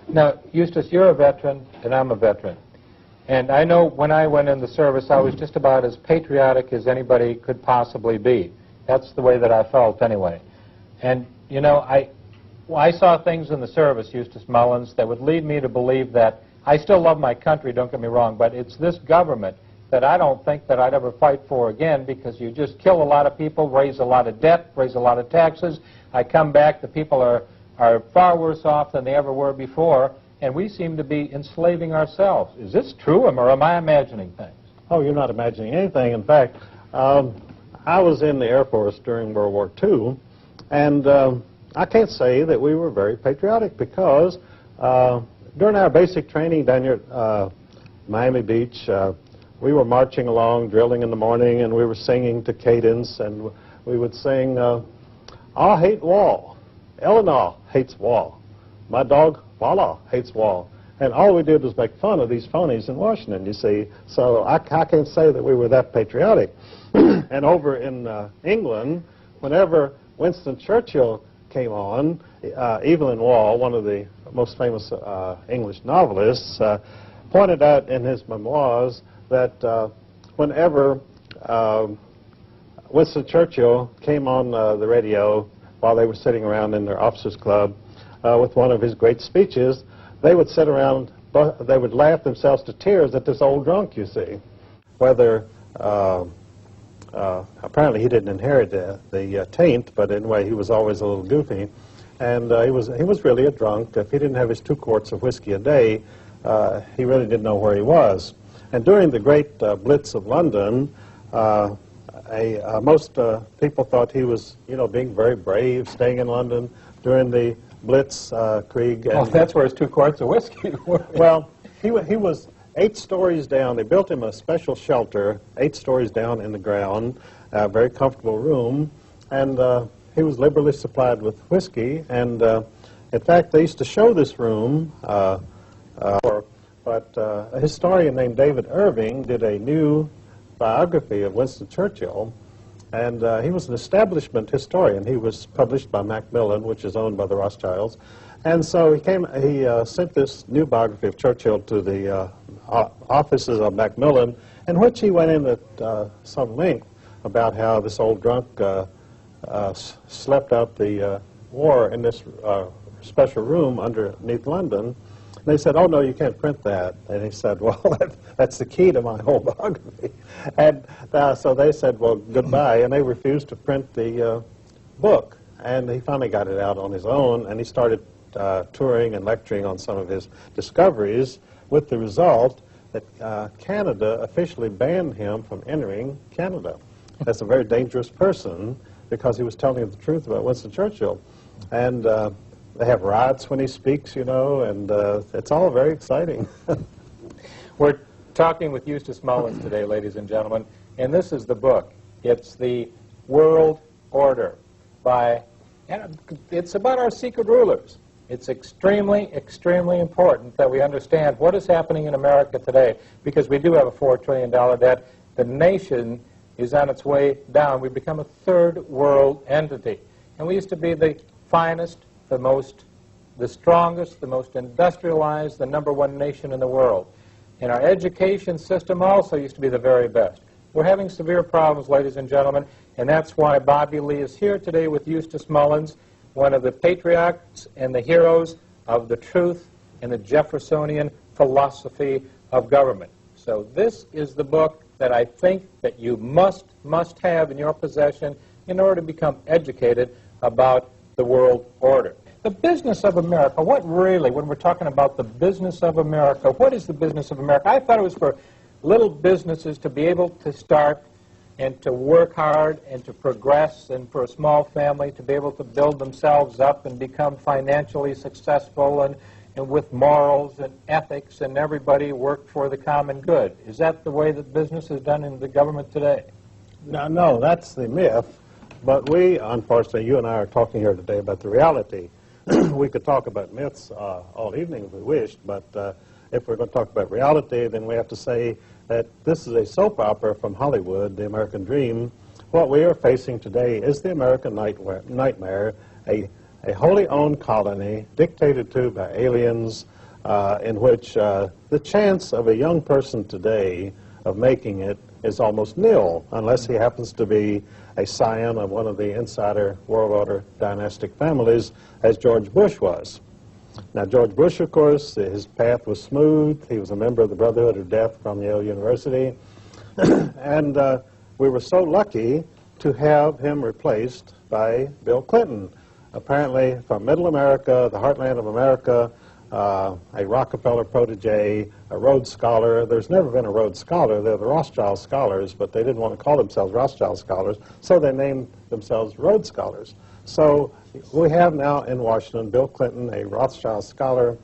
Now, Eustace, you're a veteran, and I'm a veteran. And I know when I went in the service, I was just about as patriotic as anybody could possibly be. That's the way that I felt anyway. And, you know, I saw things in the service, Eustace Mullins, that would lead me to believe that I still love my country, don't get me wrong, but it's this government that I don't think that I'd ever fight for again, because you just kill a lot of people, raise a lot of debt, raise a lot of taxes. I come back, the people are far worse off than they ever were before, and we seem to be enslaving ourselves. Is this true, or am I imagining things? Oh, you're not imagining anything. In fact, I was in the Air Force during World War II, and I can't say that we were very patriotic, because during our basic training down here at Miami Beach, we were marching along, drilling in the morning, and we were singing to cadence, and we would sing, I hate wall, Eleanor hates wall, my dog Walla hates wall. And all we did was make fun of these phonies in Washington, you see. So I can't say that we were that patriotic. And over in England, whenever Winston Churchill came on, Evelyn Waugh, one of the most famous English novelists, pointed out in his memoirs that whenever Winston Churchill came on the radio while they were sitting around in their officers' club with one of his great speeches, they would sit around, they would laugh themselves to tears at this old drunk, you see. Whether, apparently he didn't inherit the taint, but anyway, he was always a little goofy. And he was really a drunk. If he didn't have his 2 quarts of whiskey a day, he really didn't know where he was. And during the great Blitz of London, most people thought he was, you know, being very brave, staying in London during the Blitzkrieg. Well, that's where his 2 quarts of whiskey were. Well, he was 8 stories down. They built him a special shelter, 8 stories down in the ground, a very comfortable room, and he was liberally supplied with whiskey. And in fact, they used to show this room, but a historian named David Irving did a new biography of Winston Churchill. And he was an establishment historian. He was published by Macmillan, which is owned by the Rothschilds. And so he sent this new biography of Churchill to the offices of Macmillan, in which he went in at some length about how this old drunk slept out the war in this special room underneath London. And they said, oh, no, you can't print that. And he said, well, that's the key to my whole biography. And so they said, well, goodbye. And they refused to print the book. And he finally got it out on his own, and he started touring and lecturing on some of his discoveries, with the result that Canada officially banned him from entering Canada. That's a very dangerous person, because he was telling the truth about Winston Churchill. And they have riots when he speaks, you know, and it's all very exciting. We're talking with Eustace Mullins today, ladies and gentlemen, and this is the book. It's The World Order and it's about our secret rulers. It's extremely, extremely important that we understand what is happening in America today, because we do have a $4 trillion debt. The nation is on its way down. We've become a third world entity. And we used to be the finest, the strongest, the most industrialized, the #1 nation in the world. And our education system also used to be the very best. We're having severe problems, ladies and gentlemen, and that's why Bobby Lee is here today with Eustace Mullins, one of the patriots and the heroes of the truth and the Jeffersonian philosophy of government. So this is the book that I think that you must have in your possession in order to become educated about the world order. The business of America, what really, when we're talking about the business of America, what is the business of America? I thought it was for little businesses to be able to start and to work hard and to progress, and for a small family to be able to build themselves up and become financially successful and with morals and ethics, and everybody work for the common good. Is that the way that business is done in the government today? No, that's the myth. But we, unfortunately, you and I are talking here today about the reality. We could talk about myths all evening if we wished, but if we're going to talk about reality, then we have to say that this is a soap opera from Hollywood, the American dream. What we are facing today is the American nightmare, a wholly owned colony dictated to by aliens in which the chance of a young person today of making it is almost nil, unless he happens to be a scion of one of the insider world order dynastic families, as George Bush was. Now, George Bush, of course, his path was smooth. He was a member of the Brotherhood of Death from Yale University. And we were so lucky to have him replaced by Bill Clinton, apparently from Middle America, the heartland of America, a Rockefeller protege, a Rhodes Scholar. There's never been a Rhodes Scholar. They're the Rothschild Scholars, but they didn't want to call themselves Rothschild Scholars, so they named themselves Rhodes Scholars. So we have now in Washington Bill Clinton, a Rothschild Scholar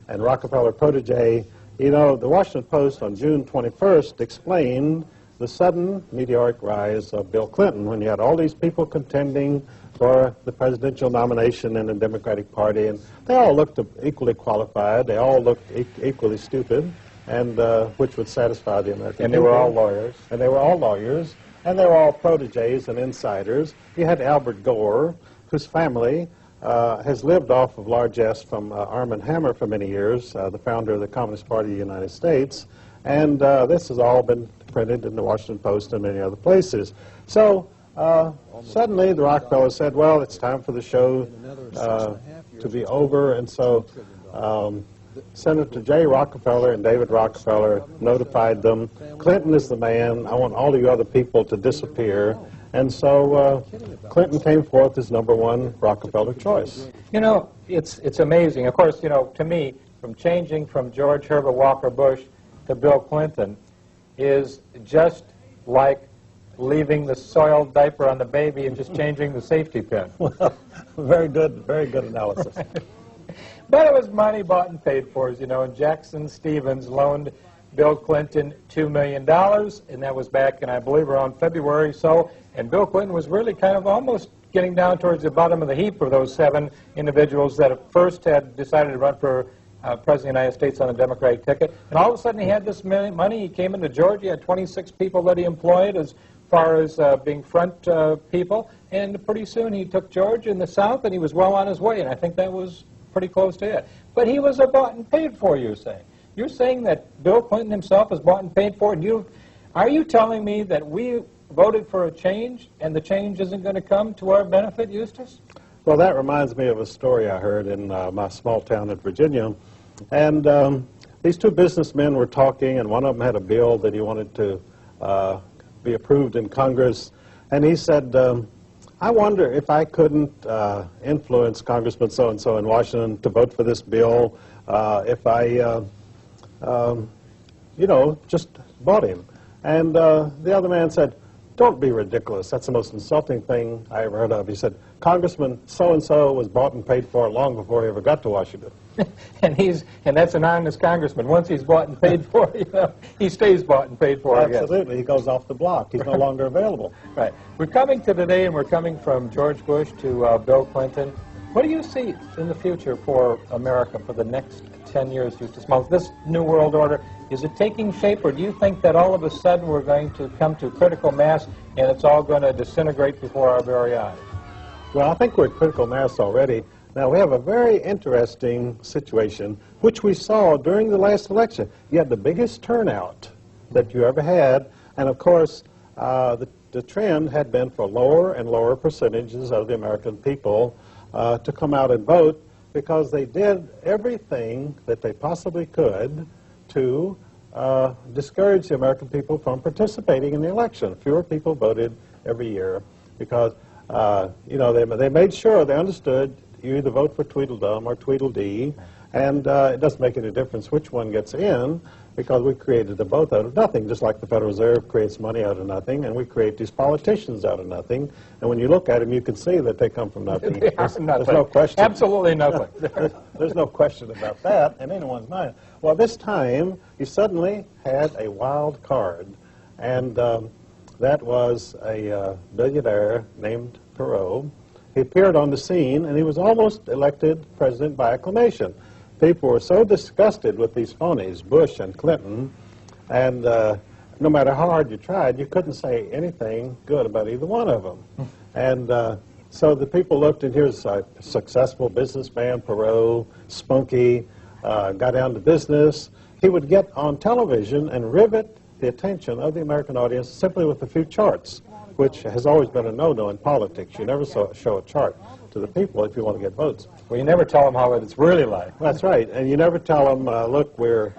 and Rockefeller protege. You know, the Washington Post on June 21st explained the sudden meteoric rise of Bill Clinton when you had all these people contending for the presidential nomination in the Democratic Party, and they all looked equally qualified, they all looked equally stupid, and which would satisfy the American people. And they were all lawyers. And they were all lawyers, and they were all proteges and insiders. You had Albert Gore, whose family has lived off of largesse from Arm & Hammer for many years, the founder of the Communist Party of the United States, and this has all been printed in the Washington Post and many other places. So suddenly the Rockefellers said, well, it's time for the show to be over, and so Senator J. Rockefeller and David Rockefeller notified them, Clinton is the man, I want all of you other people to disappear, and so Clinton came forth as #1 Rockefeller choice. You know, it's amazing. Of course, you know, to me, from changing from George Herbert Walker Bush to Bill Clinton is just like leaving the soiled diaper on the baby and just changing the safety pin. Well, very good analysis. But it was money bought and paid for, as you know, and Jackson Stevens loaned Bill Clinton $2 million, and that was back in, I believe, around February or so, and Bill Clinton was really kind of almost getting down towards the bottom of the heap of those 7 individuals that at first had decided to run for President of the United States on the Democratic ticket. And all of a sudden he had this money. He came into Georgia. He had 26 people that he employed as far as being front people. And pretty soon he took Georgia in the South, and he was well on his way. And I think that was pretty close to it. But he was bought and paid for, you're saying. You're saying that Bill Clinton himself is bought and paid for? And are you telling me that we voted for a change, and the change isn't going to come to our benefit, Eustace? Well, that reminds me of a story I heard in my small town in Virginia. And these 2 businessmen were talking, and one of them had a bill that he wanted to be approved in Congress. And he said, I wonder if I couldn't influence Congressman so-and-so in Washington to vote for this bill if I, you know, just bought him. And the other man said, don't be ridiculous. That's the most insulting thing I ever heard of. He said, Congressman so-and-so was bought and paid for long before he ever got to Washington. and that's an honest congressman. Once he's bought and paid for, you know, he stays bought and paid for. Absolutely. He goes off the block. He's no longer available. Right. We're coming to today, and we're coming from George Bush to Bill Clinton. What do you see in the future for America for the next 10 years, Eustace Mullins? This new world order, is it taking shape, or do you think that all of a sudden we're going to come to critical mass and it's all going to disintegrate before our very eyes? Well, I think we're at critical mass already. Now, we have a very interesting situation, which we saw during the last election. You had the biggest turnout that you ever had, and of course, the trend had been for lower and lower percentages of the American people to come out and vote, because they did everything that they possibly could to discourage the American people from participating in the election. Fewer people voted every year because, you know, they made sure they understood you either vote for Tweedledum or Tweedledee, and it doesn't make any difference which one gets in, because we created them both out of nothing, just like the Federal Reserve creates money out of nothing, and we create these politicians out of nothing. And when you look at them, you can see that they come from nothing. There's no question. Absolutely nothing. There's no question about that in anyone's mind. Well, this time, you suddenly had a wild card, and that was a billionaire named Perot. He appeared on the scene, and he was almost elected president by acclamation. People were so disgusted with these phonies, Bush and Clinton, and no matter how hard you tried, you couldn't say anything good about either one of them. And so the people looked, and here's a successful businessman, Perot, spunky, got down to business, he would get on television and rivet the attention of the American audience simply with a few charts, which has always been a no-no in politics. You never show a chart to the people if you want to get votes. Well, you never tell them how it's really like. That's right, and you never tell them, look, we're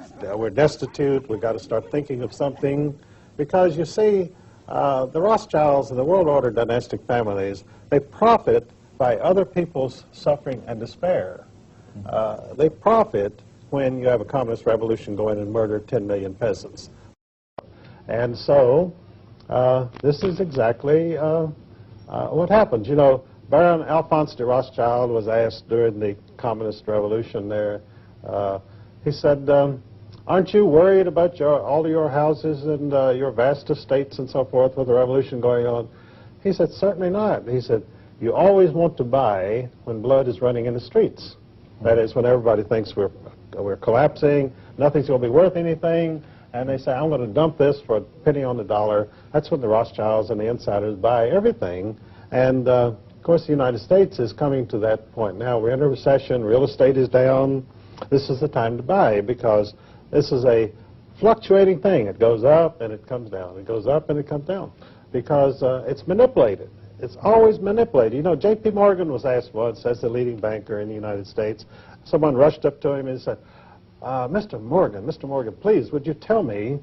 destitute, we've got to start thinking of something, because you see, the Rothschilds and the world order dynastic families, they profit by other people's suffering and despair. They profit when you have a communist revolution going and murder 10 million peasants. And so, this is exactly what happens. You know, Baron Alphonse de Rothschild was asked during the communist revolution there, he said, aren't you worried about all of your houses and your vast estates and so forth with the revolution going on? He said, certainly not. He said, you always want to buy when blood is running in the streets. That is, when everybody thinks we're collapsing, nothing's going to be worth anything, and they say, I'm going to dump this for a penny on the dollar. That's when the Rothschilds and the insiders buy everything. And, of course, the United States is coming to that point now. We're in a recession. Real estate is down. This is the time to buy, because this is a fluctuating thing. It goes up and it comes down. It goes up and it comes down, because it's manipulated. It's always manipulated. You know, J.P. Morgan was asked once, as the leading banker in the United States, someone rushed up to him and said, Mr. Morgan, please, would you tell me,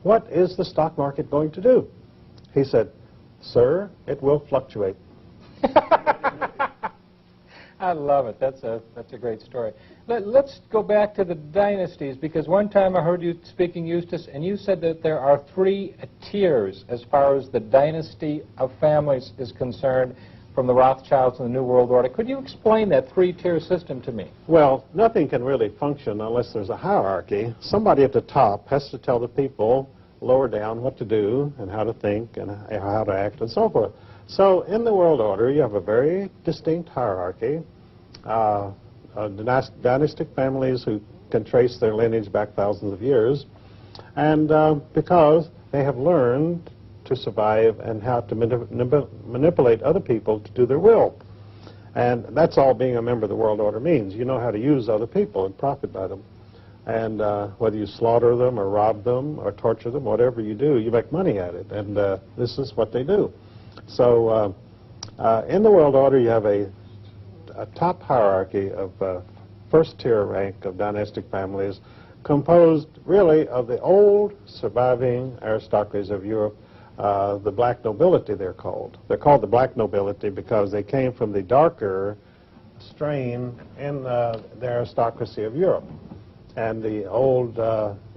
what is the stock market going to do? He said, sir, it will fluctuate. I love it. That's a great story. Let's go back to the dynasties, because one time I heard you speaking, Eustace, and you said that there are 3 tiers as far as the dynasty of families is concerned, from the Rothschilds and the New World Order. Could you explain that 3-tier system to me? Well, nothing can really function unless there's a hierarchy. Somebody at the top has to tell the people lower down what to do and how to think and how to act and so forth. So in the world order, you have a very distinct hierarchy. Dynastic families who can trace their lineage back thousands of years, and because they have learned to survive and how to manipulate other people to do their will. And that's all being a member of the world order means. You know how to use other people and profit by them. And whether you slaughter them or rob them or torture them, whatever you do, you make money at it. And this is what they do. So in the world order, you have a top hierarchy of first-tier rank of dynastic families composed really of the old surviving aristocracies of Europe, the black nobility they're called. They're called the black nobility because they came from the darker strain in the aristocracy of Europe. And the old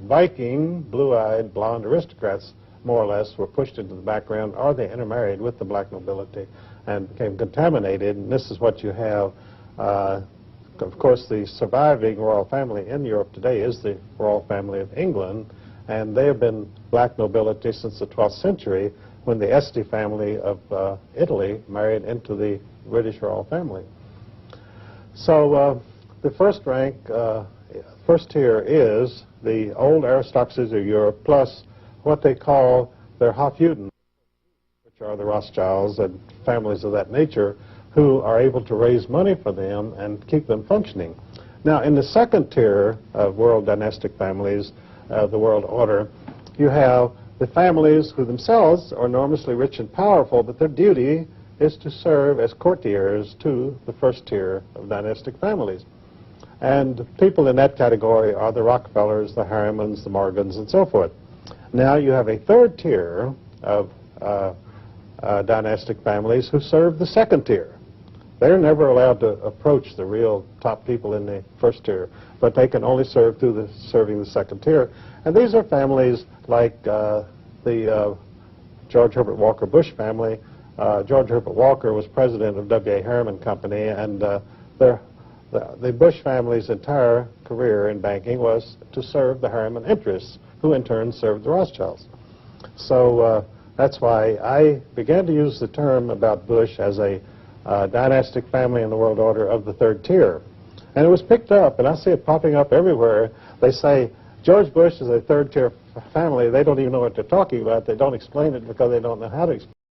Viking, blue-eyed, blonde aristocrats, more or less, were pushed into the background, or they intermarried with the black nobility and became contaminated. And this is what you have. Of course, the surviving royal family in Europe today is the royal family of England, and they have been black nobility since the 12th century, when the Este family of Italy married into the British royal family. So the first rank, first tier is the old aristocracies of Europe, plus what they call their Hofjuden, which are the Rothschilds and families of that nature, who are able to raise money for them and keep them functioning. Now, in the second tier of world dynastic families, the world order, you have the families who themselves are enormously rich and powerful, but their duty is to serve as courtiers to the first tier of dynastic families. And people in that category are the Rockefellers, the Harrimans, the Morgans, and so forth. Now you have a third tier of dynastic families who serve the second tier. They're never allowed to approach the real top people in the first tier, but they can only serve through serving the second tier. And these are families like the George Herbert Walker Bush family. George Herbert Walker was president of W.A. Harriman Company, and the Bush family's entire career in banking was to serve the Harriman interests, who in turn served the Rothschilds. So that's why I began to use the term about Bush as a dynastic family in the world order of the third tier. And it was picked up, and I see it popping up everywhere. They say, George Bush is a third tier family. They don't even know what they're talking about. They don't explain it because they don't know how to explain it.